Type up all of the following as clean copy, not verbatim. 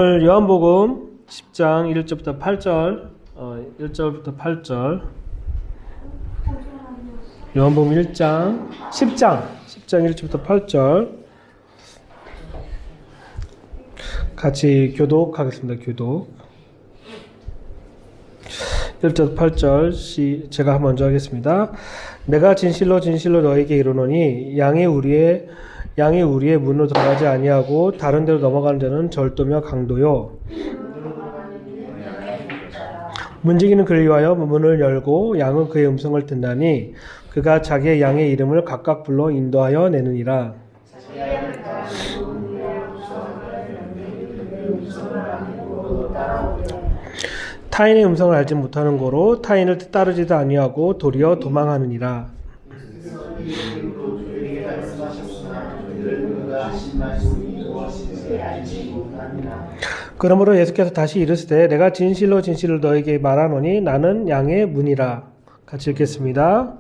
오늘 요한복음 10장 1절부터 8절 1절부터 8절 요한복음 10장 1절부터 8절 같이 교독하겠습니다. 교독 1절부터 8절 제가 먼저 하겠습니다. 내가 진실로 진실로 너에게 이르노니 양이 우리의 문으로 들어가지 아니하고 다른 데로 넘어가는 데는 절도며 강도요 문지기는 그를 위하여 문을 열고 양은 그의 음성을 듣나니 그가 자기의 양의 이름을 각각 불러 인도하여 내느니라. 타인의 음성을 알지 못하는 고로 타인을 따르지도 아니하고 도리어 도망하느니라. 그러므로 예수께서 다시 이르시되 내가 진실로 진실로 너에게 말하노니 나는 양의 문이라. 같이 읽겠습니다.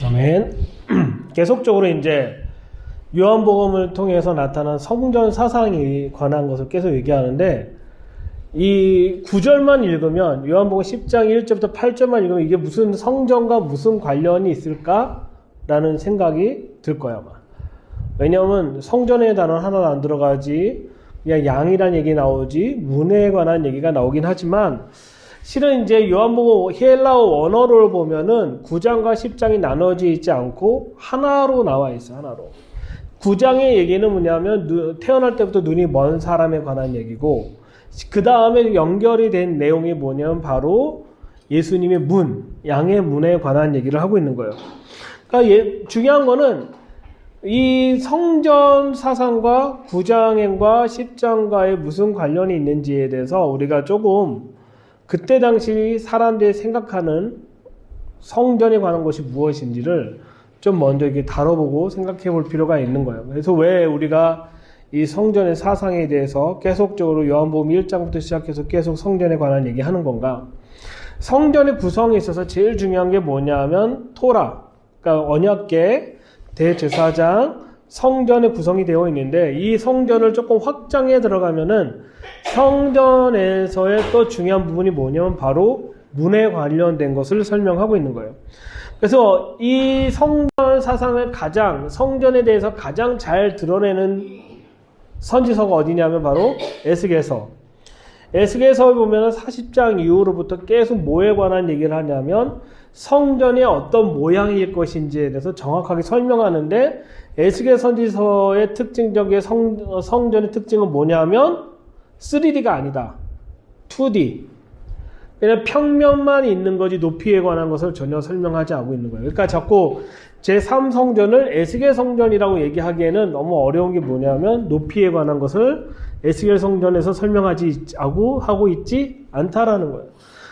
아멘. 계속적으로 이제 요한복음을 통해서 나타난 성전 사상에 관한 것을 계속 얘기하는데 이 9절만 읽으면 요한복음 10장 1절부터 8절만 읽으면 이게 무슨 성전과 무슨 관련이 있을까라는 생각이 들 거야 아마. 왜냐하면 성전의 단어 하나도 안 들어가지 그냥 양이란 얘기 나오지 문에 관한 얘기가 나오긴 하지만 실은 이제 요한복음 헬라어 원어를 보면은 9장과 10장이 나눠져 있지 않고 하나로 나와 있어. 하나로. 9장의 얘기는 뭐냐면 태어날 때부터 눈이 먼 사람에 관한 얘기고 그 다음에 연결이 된 내용이 뭐냐면 바로 예수님의 문, 양의 문에 관한 얘기를 하고 있는 거예요. 그러니까 중요한 거는 이 성전 사상과 9장과 10장과의 무슨 관련이 있는지에 대해서 우리가 조금 그때 당시 사람들이 생각하는 성전에 관한 것이 무엇인지를 좀 먼저 이렇게 다뤄보고 생각해 볼 필요가 있는 거예요. 그래서 왜 우리가 이 성전의 사상에 대해서 계속적으로 요한복음 1장부터 시작해서 계속 성전에 관한 얘기하는 건가? 성전의 구성에 있어서 제일 중요한 게 뭐냐면 토라, 그러니까 언약궤, 대제사장, 성전의 구성이 되어 있는데 이 성전을 조금 확장해 들어가면은 성전에서의 또 중요한 부분이 뭐냐면 바로 문에 관련된 것을 설명하고 있는 거예요. 그래서 이 성전 사상을 성전에 대해서 가장 잘 드러내는 선지서가 어디냐면 바로 에스겔서. 에스겔서에 보면 40장 이후로부터 계속 뭐에 관한 얘기를 하냐면 성전이 어떤 모양일 것인지에 대해서 정확하게 설명하는데 에스겔 선지서의 특징적인 성전의 특징은 뭐냐면 3D가 아니다. 2D. 그냥 평면만 있는 거지 높이에 관한 것을 전혀 설명하지 않고 있는 거예요. 그러니까 자꾸 제3성전을 에스겔 성전이라고 얘기하기에는 너무 어려운 게 뭐냐면 높이에 관한 것을 에스겔 성전에서 설명하지 하고 있지 않다라는 거예요.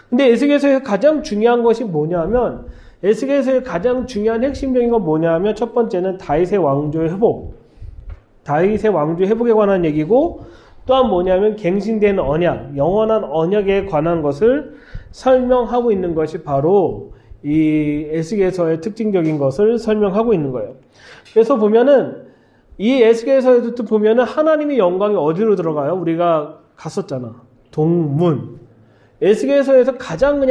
근데 에스겔서의 가장 중요한 것이 뭐냐면 에스겔서의 가장 중요한 핵심적인 건 뭐냐면 첫 번째는 다윗의 왕조의 회복. 다윗의 왕조의 회복에 관한 얘기고 또한 뭐냐면 갱신된 언약, 영원한 언약에 관한 것을 설명하고 있는 것이 바로 이 에스겔서의 특징적인 것을 설명하고 있는 거예요. 그래서 보면은 이 에스겔서에도 보면은 하나님의 영광이 어디로 들어가요? 우리가 갔었잖아. 동문. 에스겔서에서 가장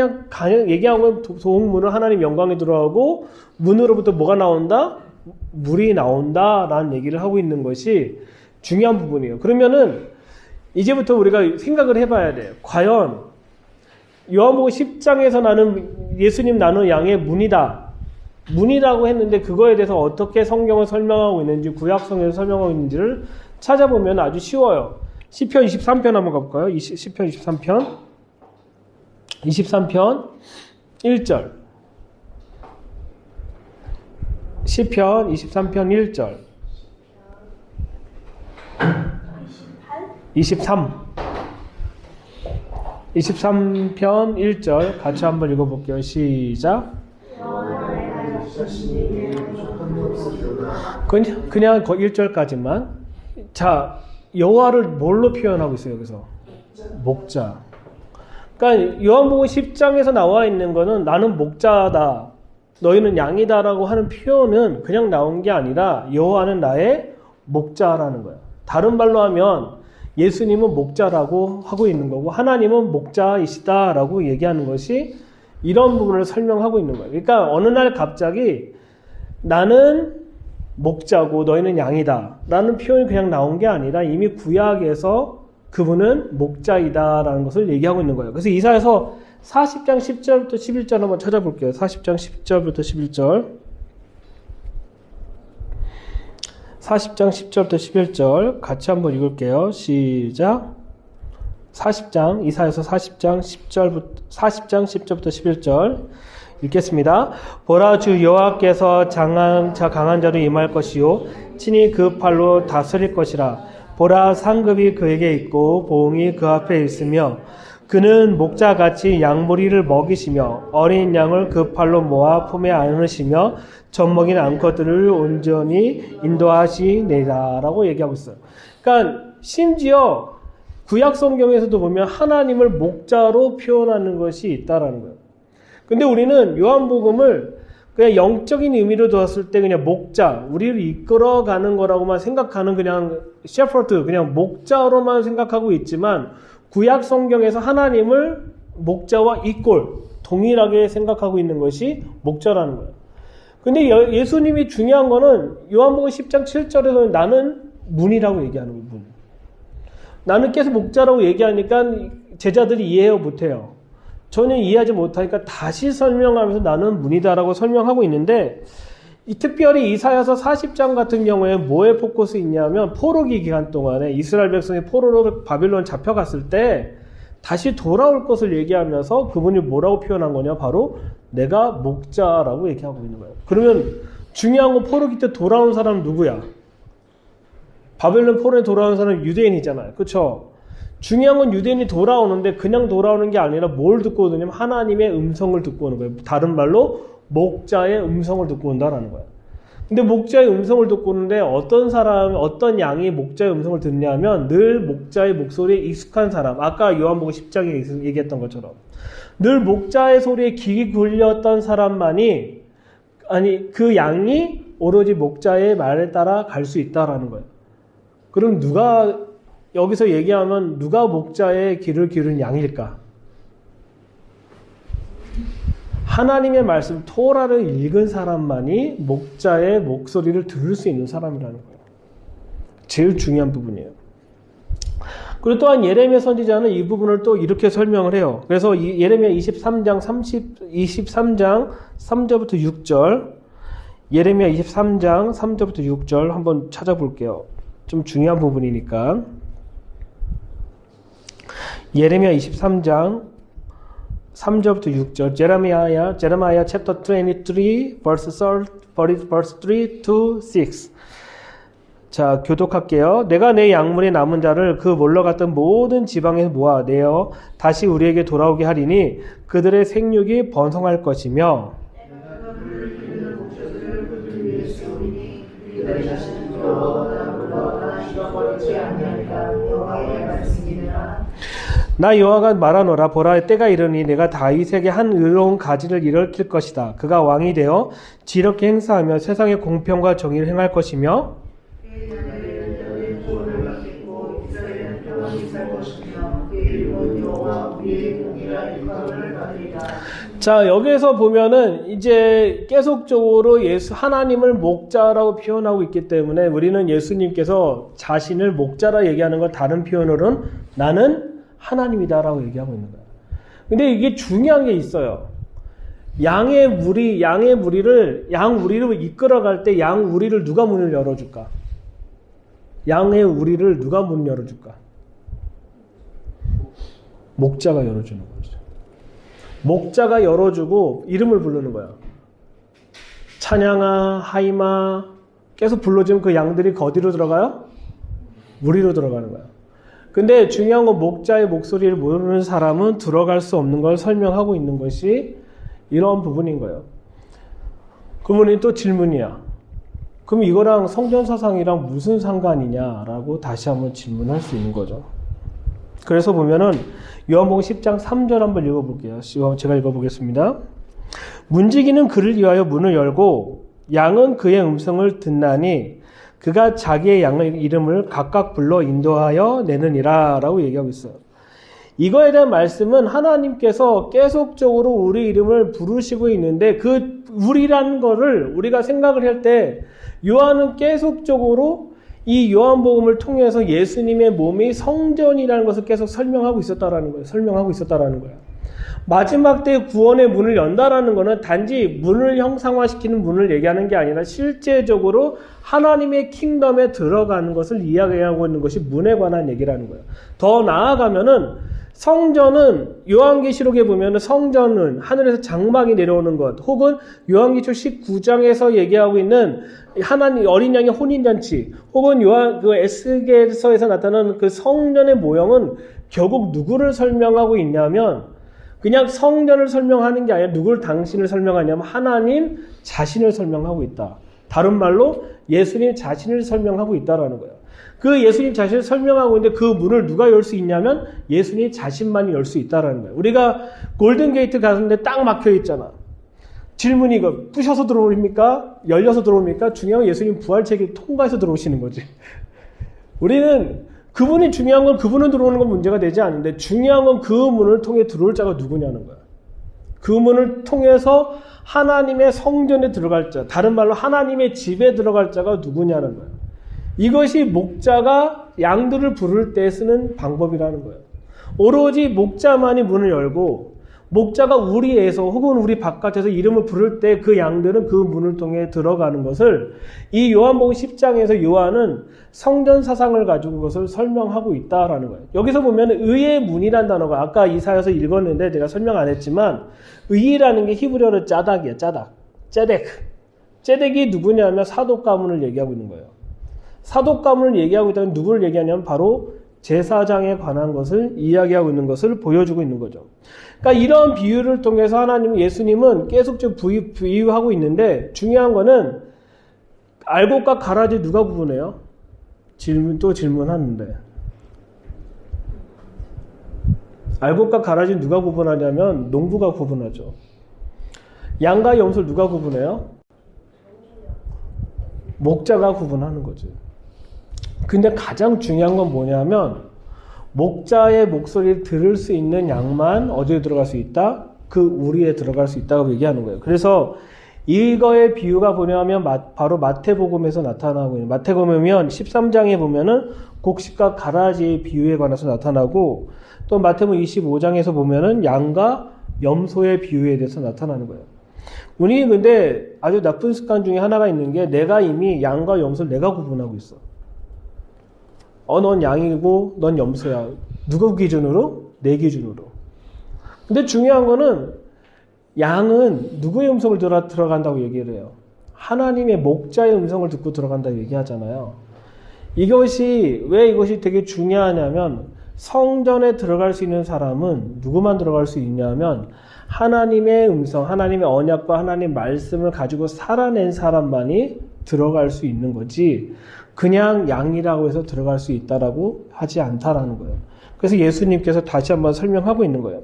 얘기하면 동문은 하나님 영광이 들어가고 문으로부터 뭐가 나온다? 물이 나온다라는 얘기를 하고 있는 것이 중요한 부분이에요. 그러면은 이제부터 우리가 생각을 해봐야 돼요. 과연 요한복음 10장에서 예수님 나는 양의 문이다. 문이라고 했는데 그거에 대해서 어떻게 성경을 설명하고 있는지 구약성에서 설명하고 있는지를 찾아보면 아주 쉬워요. 시편 23편 한번 가볼까요? 시편 23편 1절. 시편 23편 1절. 23편 1절 같이 한번 읽어볼게요. 시작. 그냥 1절까지만. 자, 여호와를 뭘로 표현하고 있어요? 여기서 목자. 그러니까 요한복음 10장에서 나와 있는 거는 나는 목자다. 너희는 양이다라고 하는 표현은 그냥 나온 게 아니라 여호와는 나의 목자라는 거예요. 다른 말로 하면 예수님은 목자라고 하고 있는 거고 하나님은 목자이시다라고 얘기하는 것이 이런 부분을 설명하고 있는 거예요. 그러니까 어느 날 갑자기 나는 목자고 너희는 양이다 라는 표현이 그냥 나온 게 아니라 이미 구약에서 그분은 목자이다 라는 것을 얘기하고 있는 거예요. 그래서 이사야서 40장 10절부터 11절 한번 찾아볼게요. 40장 10절부터 11절 40장 10절부터 11절 같이 한번 읽을게요. 시작. 40장 이사야서 40장 10절부터 11절 읽겠습니다. 보라 주 여호와께서 강한 자로 임할 것이요 친히 그 팔로 다스릴 것이라. 보라 상급이 그에게 있고 보응이 그 앞에 있으며 그는 목자같이 양무리를 먹이시며 어린 양을 그 팔로 모아 품에 안으시며 젖먹인 암컷들을 온전히 인도하시리라 라고 얘기하고 있어요. 그러니까 심지어 구약 성경에서도 보면 하나님을 목자로 표현하는 것이 있다라는 거예요. 근데 우리는 요한복음을 그냥 영적인 의미로 두었을 때 그냥 목자, 우리를 이끌어가는 거라고만 생각하는 그냥 셰퍼드, 그냥 목자로만 생각하고 있지만 구약 성경에서 하나님을 목자와 이꼴, 동일하게 생각하고 있는 것이 목자라는 거예요. 근데 예수님이 중요한 거는 요한복음 10장 7절에서는 나는 문이라고 얘기하는 거예요. 문. 나는 계속 목자라고 얘기하니까 제자들이 이해 못해요. 전혀 이해하지 못하니까 다시 설명하면서 나는 문이다라고 설명하고 있는데 특별히 이사야서 40장 같은 경우에 뭐에 포커스 있냐면 포로기 기간 동안에 이스라엘 백성이 포로로 바빌론 잡혀갔을 때 다시 돌아올 것을 얘기하면서 그분이 뭐라고 표현한 거냐 바로 내가 목자라고 얘기하고 있는 거예요. 그러면 중요한 건 포로기 때 돌아온 사람은 누구야? 바벨론 포로에 돌아온 사람은 유대인이잖아요. 그렇죠? 중요한 건 유대인이 돌아오는데 그냥 돌아오는 게 아니라 뭘 듣고 오느냐면 하나님의 음성을 듣고 오는 거예요. 다른 말로 목자의 음성을 듣고 온다라는 거예요. 근데 목자의 음성을 듣고 오는데 어떤 양이 목자의 음성을 듣냐면 늘 목자의 목소리에 익숙한 사람. 아까 요한복음 10장에 얘기했던 것처럼 늘 목자의 소리에 귀 굴렸던 사람만이 그 양이 오로지 목자의 말에 따라 갈 수 있다라는 거예요. 그럼 여기서 얘기하면 누가 목자의 귀를 기울인 양일까? 하나님의 말씀 토라를 읽은 사람만이 목자의 목소리를 들을 수 있는 사람이라는 거예요. 제일 중요한 부분이에요. 그리고 또한 예레미야 선지자는 이 부분을 또 이렇게 설명을 해요. 그래서 예레미야 23장 3절부터 6절 예레미야 23장 3절부터 6절 한번 찾아볼게요. 좀 중요한 부분이니까. 예레미야 23장 3절부터 6절 제레마야 chapter 23 verse 3 to 6. 자, 교독할게요. 내가 내 양문에 남은 자를 그 몰러갔던 모든 지방에서 모아내어 다시 우리에게 돌아오게 하리니 그들의 생육이 번성할 것이며 나 여호와가 말하노라. 보라 때가 이르니 내가 다윗에게 한 의로운 가지를 일으킬 것이다. 그가 왕이 되어 지렇게 행사하며 세상에 공평과 정의를 행할 것이며 자, 여기에서 보면은 이제 계속적으로 하나님을 목자라고 표현하고 있기 때문에 우리는 예수님께서 자신을 목자라 얘기하는 걸 다른 표현으로는 나는 하나님이다라고 얘기하고 있는 거예요. 근데 이게 중요한 게 있어요. 양 우리를 이끌어갈 때 양 우리를 누가 문을 열어줄까? 양의 우리를 누가 문 열어줄까? 목자가 열어주는 거죠. 목자가 열어주고 이름을 부르는 거야. 찬양아, 하이마 계속 불러주면 그 양들이 어디로 들어가요? 무리로 들어가는 거야. 근데 중요한 건 목자의 목소리를 모르는 사람은 들어갈 수 없는 걸 설명하고 있는 것이 이런 부분인 거예요. 그러면 또 질문이야. 그럼 이거랑 성전사상이랑 무슨 상관이냐라고 다시 한번 질문할 수 있는 거죠. 그래서 보면은 요한복음 10장 3절 한번 읽어볼게요. 제가 읽어보겠습니다. 문지기는 그를 위하여 문을 열고 양은 그의 음성을 듣나니 그가 자기의 양의 이름을 각각 불러 인도하여 내느니라 라고 얘기하고 있어요. 이거에 대한 말씀은 하나님께서 계속적으로 우리 이름을 부르시고 있는데 그 우리라는 거를 우리가 생각을 할 때 요한은 계속적으로 이 요한복음을 통해서 예수님의 몸이 성전이라는 것을 계속 설명하고 있었다라는 거예요. 설명하고 있었다라는 거예요. 마지막 때 구원의 문을 연다라는 것은 단지 문을 형상화시키는 문을 얘기하는 게 아니라 실제적으로 하나님의 킹덤에 들어가는 것을 이야기하고 있는 것이 문에 관한 얘기라는 거예요. 더 나아가면은 성전은 요한계시록에 보면은 성전은 하늘에서 장막이 내려오는 것, 혹은 요한계시록 19장에서 얘기하고 있는 하나님 어린 양의 혼인잔치, 혹은 요한 그 에스겔서에서 나타나는 그 성전의 모형은 결국 누구를 설명하고 있냐면 그냥 성전을 설명하는 게 아니라 누굴 당신을 설명하냐면 하나님 자신을 설명하고 있다. 다른 말로 예수님 자신을 설명하고 있다라는 거예요. 그 예수님 자신을 설명하고 있는데 그 문을 누가 열 수 있냐면 예수님 자신만이 열 수 있다라는 거예요. 우리가 골든게이트 가는데 딱 막혀 있잖아. 질문이 이거 부셔서 들어옵니까? 열려서 들어옵니까? 중요한 건 예수님 부활체계 통과해서 들어오시는 거지. 우리는 그분이 중요한 건 그분은 들어오는 건 문제가 되지 않는데 중요한 건 그 문을 통해 들어올 자가 누구냐는 거야. 그 문을 통해서 하나님의 성전에 들어갈 자, 다른 말로 하나님의 집에 들어갈 자가 누구냐는 거야. 이것이 목자가 양들을 부를 때 쓰는 방법이라는 거예요. 오로지 목자만이 문을 열고 목자가 우리에서 혹은 우리 바깥에서 이름을 부를 때 그 양들은 그 문을 통해 들어가는 것을 이 요한복음 10장에서 요한은 성전 사상을 가지고 그것을 설명하고 있다라는 거예요. 여기서 보면 의의 문이라는 단어가 아까 이사야서 읽었는데 제가 설명 안 했지만 의라는 게 히브리어로 짜닥이야. 짜닥. 째덱이 누구냐면 사독 가문을 얘기하고 있는 거예요. 사독 가문을 얘기하고 있다면 누구를 얘기하냐면 바로 제사장에 관한 것을 이야기하고 있는 것을 보여주고 있는 거죠. 그러니까 이런 비유를 통해서 예수님은 계속적으로 비유하고 있는데 중요한 거는 알곡과 가라지 누가 구분해요? 질문하는데. 알곡과 가라지 누가 구분하냐면 농부가 구분하죠. 양과 염소를 누가 구분해요? 목자가 구분하는 거죠. 근데 가장 중요한 건 뭐냐면 목자의 목소리를 들을 수 있는 양만 어디에 들어갈 수 있다? 그 우리에 들어갈 수 있다고 얘기하는 거예요. 그래서 이거의 비유가 뭐냐면 바로 마태복음에서 나타나고 있는 마태복음이면 13장에 보면은 곡식과 가라지의 비유에 관해서 나타나고 또 마태복음 25장에서 보면은 양과 염소의 비유에 대해서 나타나는 거예요. 우리 근데 아주 나쁜 습관 중에 하나가 있는 게 내가 이미 양과 염소를 내가 구분하고 있어. 넌 양이고 넌 염소야. 누구 기준으로? 내 기준으로. 근데 중요한 거는 양은 누구의 음성을 들어간다고 얘기를 해요? 하나님의 목자의 음성을 듣고 들어간다고 얘기하잖아요. 왜 이것이 되게 중요하냐면 성전에 들어갈 수 있는 사람은 누구만 들어갈 수 있냐면 하나님의 음성, 하나님의 언약과 하나님의 말씀을 가지고 살아낸 사람만이 들어갈 수 있는 거지 그냥 양이라고 해서 들어갈 수 있다라고 하지 않다라는 거예요. 그래서 예수님께서 다시 한번 설명하고 있는 거예요.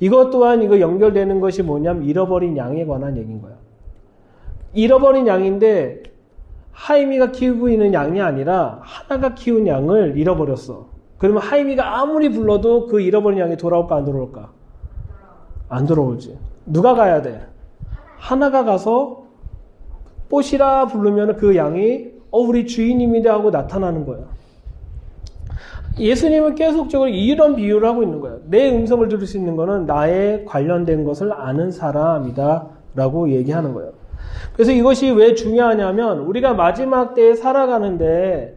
이것 또한 이거 연결되는 것이 뭐냐면 잃어버린 양에 관한 얘기인 거예요. 잃어버린 양인데 하임이가 키우고 있는 양이 아니라 하나가 키운 양을 잃어버렸어. 그러면 하임이가 아무리 불러도 그 잃어버린 양이 돌아올까 안 돌아올까? 안 돌아오지. 누가 가야 돼? 하나가 가서 뽀시라 부르면 그 양이 우리 주인님이다 하고 나타나는 거야. 예수님은 계속적으로 이런 비유를 하고 있는 거예요. 내 음성을 들을 수 있는 거는 나에 관련된 것을 아는 사람이다 라고 얘기하는 거예요. 그래서 이것이 왜 중요하냐면 우리가 마지막 때에 살아가는데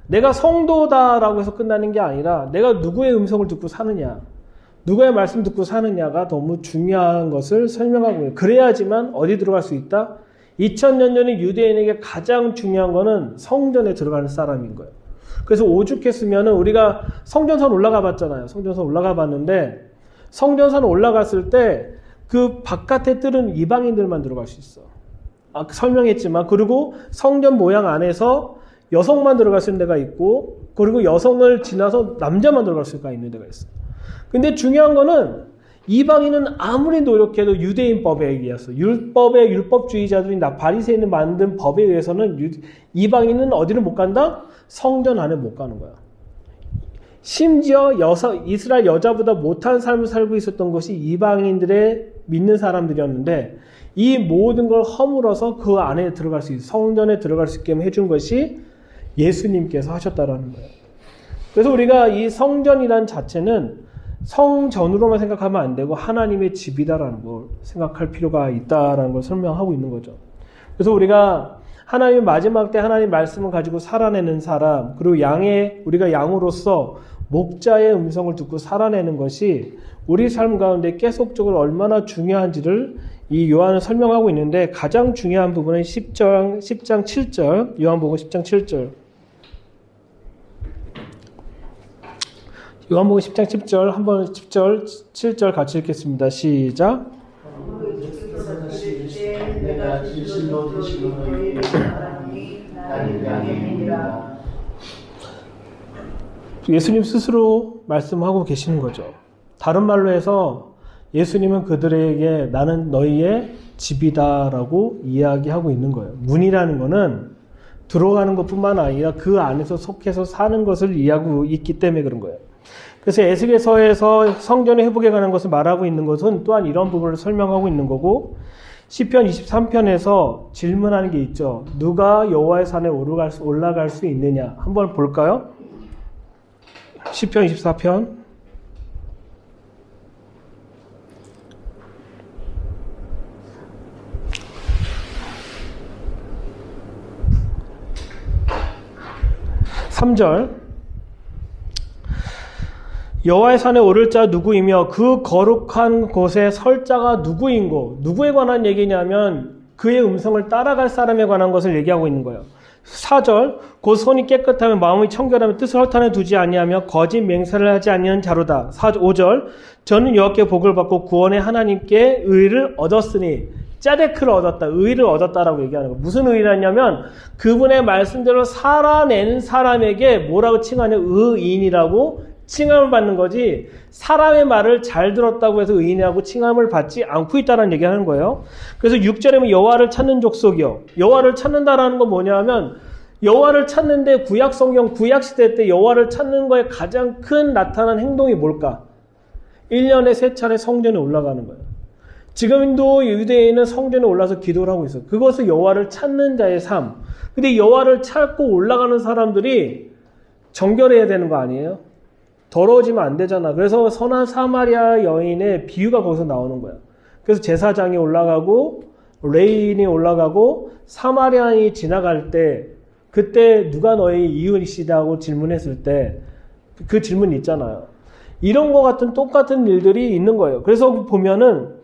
내가 성도다라고 해서 끝나는 게 아니라 내가 누구의 음성을 듣고 사느냐, 누구의 말씀 듣고 사느냐가 너무 중요한 것을 설명하고 있어요. 그래야지만 어디 들어갈 수 있다? 2000년 전에 유대인에게 가장 중요한 거는 성전에 들어가는 사람인 거예요. 그래서 오죽했으면 우리가 성전산 올라가 봤잖아요. 성전산 올라가 봤는데 성전산 올라갔을 때 그 바깥에 뜰은 이방인들만 들어갈 수 있어. 설명했지만 그리고 성전 모양 안에서 여성만 들어갈 수 있는 데가 있고 그리고 여성을 지나서 남자만 들어갈 수가 있는 데가 있어. 근데 중요한 거는 이방인은 아무리 노력해도 유대인법에 의해서 율법의 율법주의자들이 바리새인을 만든 법에 의해서는 이방인은 어디를 못 간다? 성전 안에 못 가는 거야. 심지어 이스라엘 여자보다 못한 삶을 살고 있었던 것이 이방인들의 믿는 사람들이었는데 이 모든 걸 허물어서 그 안에 들어갈 수 있어 성전에 들어갈 수 있게 해준 것이 예수님께서 하셨다라는 거예요. 그래서 우리가 이 성전이란 자체는 성전으로만 생각하면 안 되고 하나님의 집이다라는 걸 생각할 필요가 있다라는 걸 설명하고 있는 거죠. 그래서 우리가 하나님 마지막 때 하나님 말씀을 가지고 살아내는 사람, 그리고 우리가 양으로서 목자의 음성을 듣고 살아내는 것이 우리 삶 가운데 계속적으로 얼마나 중요한지를 이 요한은 설명하고 있는데 가장 중요한 부분은 10장 7절, 요한복음 10장 7절. 요한복음 10장 10절, 한번 10절, 7절 같이 읽겠습니다. 시작. 내가 진실로 너희에게 말하노니 나를 향하니라. 예수님 스스로 말씀하고 계시는 거죠. 다른 말로 해서 예수님은 그들에게 나는 너희의 집이다라고 이야기하고 있는 거예요. 문이라는 거는 들어가는 것뿐만 아니라 그 안에서 속해서 사는 것을 이해하고 있기 때문에 그런 거예요. 그래서 에스겔서에서 성전의 회복에 관한 것을 말하고 있는 것은 또한 이런 부분을 설명하고 있는 거고 시편 23편에서 질문하는 게 있죠. 누가 여호와의 산에 올라갈 수 있느냐? 한번 볼까요? 시편 24편. (3절) 여호와의 산에 오를 자 누구이며 그 거룩한 곳에 설 자가 누구인고, 누구에 관한 얘기냐면 그의 음성을 따라갈 사람에 관한 것을 얘기하고 있는 거예요. 4절 곧 손이 깨끗하며 마음이 청결하며 뜻을 허탄에 두지 아니하며 거짓 맹세를 하지 아니하는 자로다. 5절 저는 여호와께 복을 받고 구원의 하나님께 의를 얻었으니, 짜데크를 얻었다, 의를 얻었다라고 얘기하는 거예요. 무슨 의라냐면 그분의 말씀대로 살아내는 사람에게 뭐라고 칭하냐? 의인이라고 칭함을 받는 거지, 사람의 말을 잘 들었다고 해서 의인이라고 칭함을 받지 않고 있다는 얘기하는 거예요. 그래서 6절에 보면 여호와를 찾는 족속이요. 여호와를 찾는다라는 건 뭐냐면 여호와를 찾는데 구약 성경 구약 시대 때 여호와를 찾는 거에 가장 큰 나타난 행동이 뭘까? 1년에 3차례 성전에 올라가는 거예요. 지금도 유대인은 성전에 올라서 기도를 하고 있어요. 그것을 여호와를 찾는 자의 삶. 근데 여호와를 찾고 올라가는 사람들이 정결해야 되는 거 아니에요? 더러워지면 안 되잖아. 그래서 선한 사마리아 여인의 비유가 거기서 나오는 거야. 그래서 제사장이 올라가고 레인이 올라가고 사마리아인이 지나갈 때 그때 누가 너의 이웃이시다고 질문했을 때 그 질문 있잖아요. 이런 거 같은 똑같은 일들이 있는 거예요. 그래서 보면은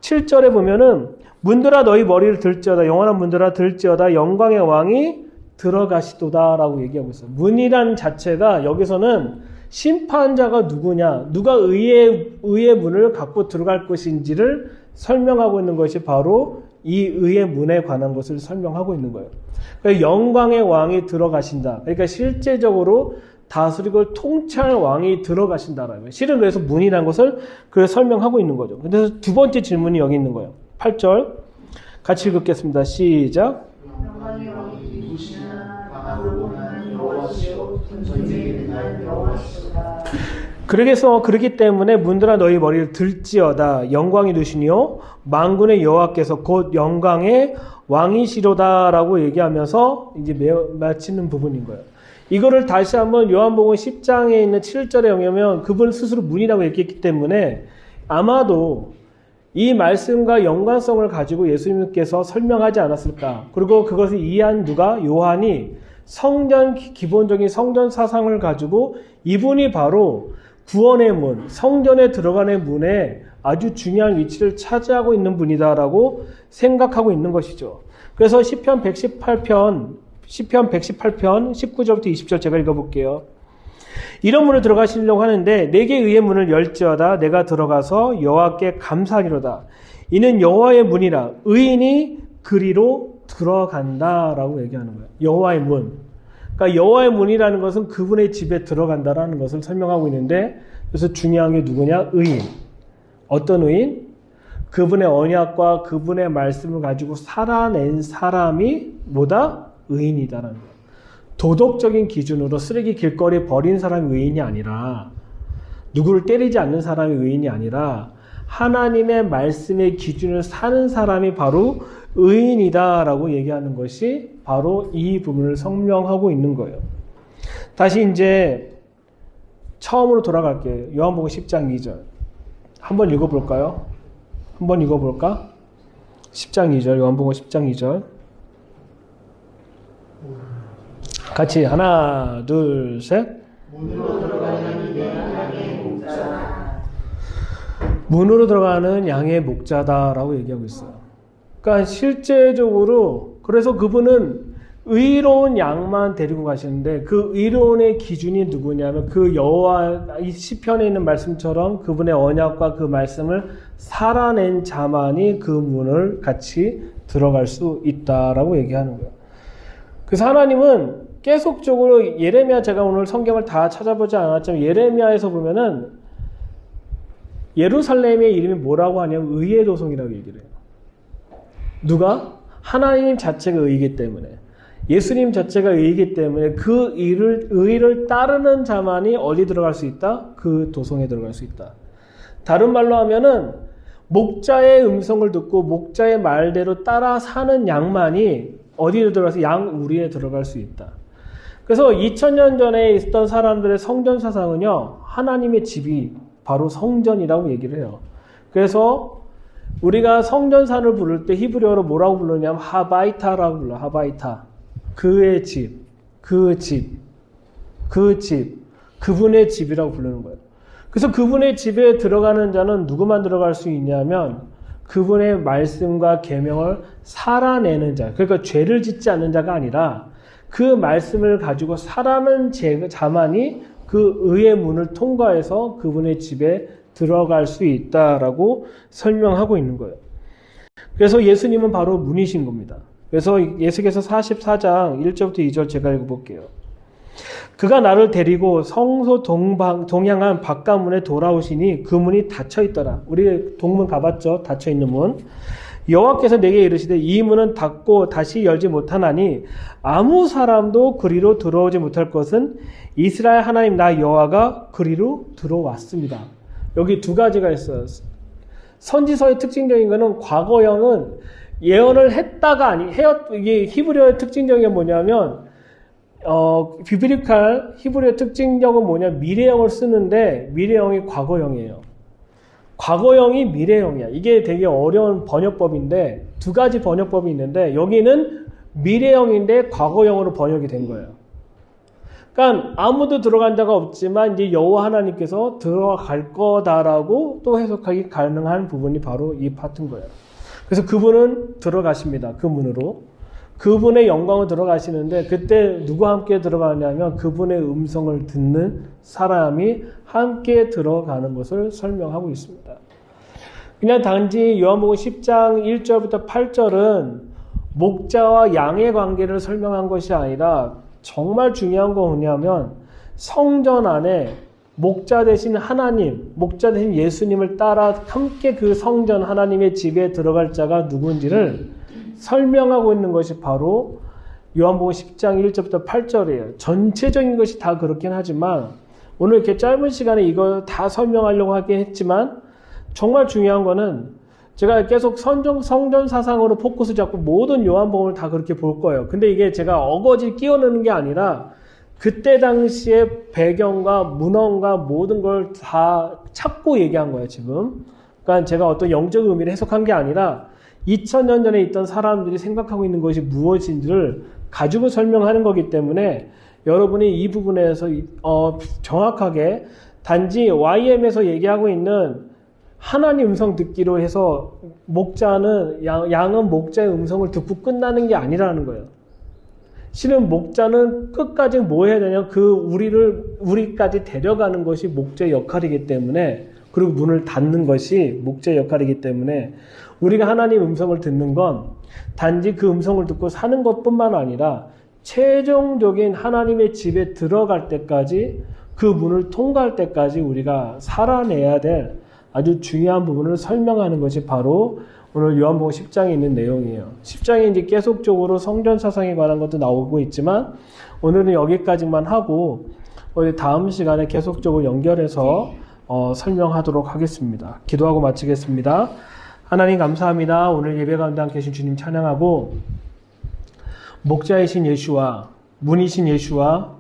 7절에 보면은 문들아 너희 머리를 들지어다, 영원한 문들아 들지어다, 영광의 왕이 들어가시도다라고 얘기하고 있어요. 문이란 자체가 여기서는 심판자가 누구냐, 누가 의의 문을 갖고 들어갈 것인지를 설명하고 있는 것이 바로 이 의의 문에 관한 것을 설명하고 있는 거예요. 그러니까 영광의 왕이 들어가신다. 그러니까 실제적으로 다스리고 통치할 왕이 들어가신다라는 거예요. 실은 그래서 문이라는 것을 그래서 설명하고 있는 거죠. 그래서 두 번째 질문이 여기 있는 거예요. 8절 같이 읽겠습니다. 시작. 영광의 왕이 누구시냐? 나를 여호와시오 전쟁에 대한 여호와시오다. 그러기 때문에 문들아 너희 머리를 들지어다, 영광이 누시니요 만군의 여호와께서 곧 영광의 왕이시로다라고 얘기하면서 이제 마치는 부분인 거예요. 이거를 다시 한번 요한복음 10장에 있는 7절에 영하면 그분 스스로 문이라고 얘기했기 때문에 아마도 이 말씀과 연관성을 가지고 예수님께서 설명하지 않았을까. 그리고 그것을 이해한 누가? 요한이 기본적인 성전 사상을 가지고 이분이 바로 구원의 문, 성전에 들어가는 문에 아주 중요한 위치를 차지하고 있는 분이다라고 생각하고 있는 것이죠. 그래서 시편 118편 19절부터 20절 제가 읽어볼게요. 이런 문을 들어가시려고 하는데 내게 의의 문을 열지어다, 내가 들어가서 여호와께 감사하리로다. 이는 여호와의 문이라, 의인이 그리로 들어간다라고 얘기하는 거예요. 여호와의 문. 그러니까 여호와의 문이라는 것은 그분의 집에 들어간다라는 것을 설명하고 있는데, 그래서 중요한 게 누구냐? 의인. 어떤 의인? 그분의 언약과 그분의 말씀을 가지고 살아낸 사람이 뭐다? 의인이다라는 거예요. 도덕적인 기준으로 쓰레기 길거리에 버린 사람이 의인이 아니라, 누구를 때리지 않는 사람이 의인이 아니라 하나님의 말씀의 기준을 사는 사람이 바로 의인이다라고 얘기하는 것이 바로 이 부분을 설명하고 있는 거예요. 다시 이제 처음으로 돌아갈게요. 요한복음 10장 2절. 한번 읽어볼까요? 한번 읽어볼까? 10장 2절, 요한복음 10장 2절. 같이 하나, 둘, 셋. 문으로 들어가는 양의 목자다라고 얘기하고 있어요. 그러니까 실제적으로 그래서 그분은 의로운 양만 데리고 가시는데 그 의로운의 기준이 누구냐면 그 여호와 이 시편에 있는 말씀처럼 그분의 언약과 그 말씀을 살아낸 자만이 그 문을 같이 들어갈 수 있다라고 얘기하는 거예요. 그래서 하나님은 계속적으로 예레미야, 제가 오늘 성경을 다 찾아보지 않았지만 예레미야에서 보면은 예루살렘의 이름이 뭐라고 하냐면 의의 도성이라고 얘기를 해요. 누가? 하나님 자체가 의이기 때문에, 예수님 자체가 의이기 때문에 그 의를 따르는 자만이 어디 들어갈 수 있다? 그 도성에 들어갈 수 있다. 다른 말로 하면은 목자의 음성을 듣고 목자의 말대로 따라 사는 양만이 어디로 들어가서 양우리에 들어갈 수 있다. 그래서 2000년 전에 있었던 사람들의 성전 사상은요, 하나님의 집이 바로 성전이라고 얘기를 해요. 그래서 우리가 성전산을 부를 때 히브리어로 뭐라고 부르냐면 하바이타라고 불러요. 하바이타. 그의 집, 그 집, 그 집, 그분의 집이라고 부르는 거예요. 그래서 그분의 집에 들어가는 자는 누구만 들어갈 수 있냐면 그분의 말씀과 계명을 살아내는 자, 그러니까 죄를 짓지 않는 자가 아니라 그 말씀을 가지고 살아는 자만이 그 의의 문을 통과해서 그분의 집에 들어갈 수 있다라고 설명하고 있는 거예요. 그래서 예수님은 바로 문이신 겁니다. 그래서 예수께서 44장 1절부터 2절 제가 읽어볼게요. 그가 나를 데리고 성소 동향한 바깥문에 돌아오시니 그 문이 닫혀 있더라. 우리 동문 가봤죠? 닫혀 있는 문. 여호와께서 내게 이르시되 이 문은 닫고 다시 열지 못하나니 아무 사람도 그리로 들어오지 못할 것은 이스라엘 하나님 나 여호와가 그리로 들어왔습니다. 여기 두 가지가 있어요. 선지서의 특징적인 거는 과거형은 예언을 했다가 이게 히브리어의 특징적인 게 뭐냐면 비브리칼 히브리어의 특징적은 뭐냐, 미래형을 쓰는데 미래형이 과거형이에요. 과거형이 미래형이야. 이게 되게 어려운 번역법인데 두 가지 번역법이 있는데 여기는 미래형인데 과거형으로 번역이 된 거예요. 그러니까 아무도 들어간 자가 없지만 이제 여호와 하나님께서 들어갈 거다라고 또 해석하기 가능한 부분이 바로 이 파트인 거예요. 그래서 그분은 들어가십니다. 그 문으로. 그분의 영광을 들어가시는데 그때 누구와 함께 들어가냐면 그분의 음성을 듣는 사람이 함께 들어가는 것을 설명하고 있습니다. 그냥 단지 요한복음 10장 1절부터 8절은 목자와 양의 관계를 설명한 것이 아니라 정말 중요한 건 뭐냐면 성전 안에 목자 되신 하나님, 목자 되신 예수님을 따라 함께 그 성전 하나님의 집에 들어갈 자가 누군지를 설명하고 있는 것이 바로 요한복음 10장 1절부터 8절이에요. 전체적인 것이 다 그렇긴 하지만 오늘 이렇게 짧은 시간에 이거 다 설명하려고 하긴 했지만 정말 중요한 거는 제가 계속 성전 사상으로 포커스 잡고 모든 요한복음을 다 그렇게 볼 거예요. 근데 이게 제가 어거지 끼워넣는 게 아니라 그때 당시의 배경과 문헌과 모든 걸 다 찾고 얘기한 거예요, 지금. 그러니까 제가 어떤 영적 의미를 해석한 게 아니라 2000년 전에 있던 사람들이 생각하고 있는 것이 무엇인지를 가지고 설명하는 거기 때문에 여러분이 이 부분에서 정확하게 단지 YM에서 얘기하고 있는 하나님 음성 듣기로 해서 목자는 양은 목자의 음성을 듣고 끝나는 게 아니라는 거예요. 실은 목자는 끝까지 뭐 해야 되냐, 우리까지 데려가는 것이 목자의 역할이기 때문에, 그리고 문을 닫는 것이 목자의 역할이기 때문에 우리가 하나님 음성을 듣는 건 단지 그 음성을 듣고 사는 것뿐만 아니라 최종적인 하나님의 집에 들어갈 때까지 그 문을 통과할 때까지 우리가 살아내야 될 아주 중요한 부분을 설명하는 것이 바로 오늘 요한복음 10장에 있는 내용이에요. 10장에 이제 계속적으로 성전 사상에 관한 것도 나오고 있지만 오늘은 여기까지만 하고 우리 다음 시간에 계속적으로 연결해서 설명하도록 하겠습니다. 기도하고 마치겠습니다. 하나님 감사합니다. 오늘 예배 가운데 함께 계신 주님 찬양하고 목자이신 예수와 문이신 예수와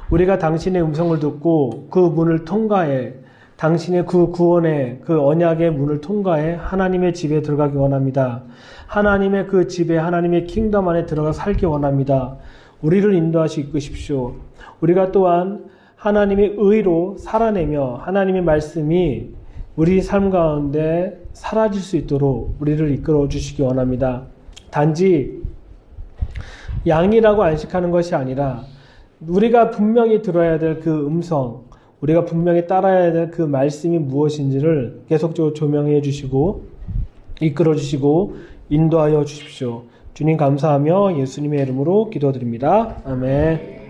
우리가 당신의 음성을 듣고 그 문을 통과해 당신의 그 구원의 그 언약의 문을 통과해 하나님의 집에 들어가기 원합니다. 하나님의 그 집에 하나님의 킹덤 안에 들어가 살기 원합니다. 우리를 인도하시 이끄십시오. 우리가 또한 하나님의 의로 살아내며 하나님의 말씀이 우리 삶 가운데 사라질 수 있도록 우리를 이끌어 주시기 원합니다. 단지 양이라고 안식하는 것이 아니라 우리가 분명히 들어야 될 그 음성, 우리가 분명히 따라야 될 그 말씀이 무엇인지를 계속적으로 조명해 주시고 이끌어 주시고 인도하여 주십시오. 주님 감사하며 예수님의 이름으로 기도드립니다. 아멘.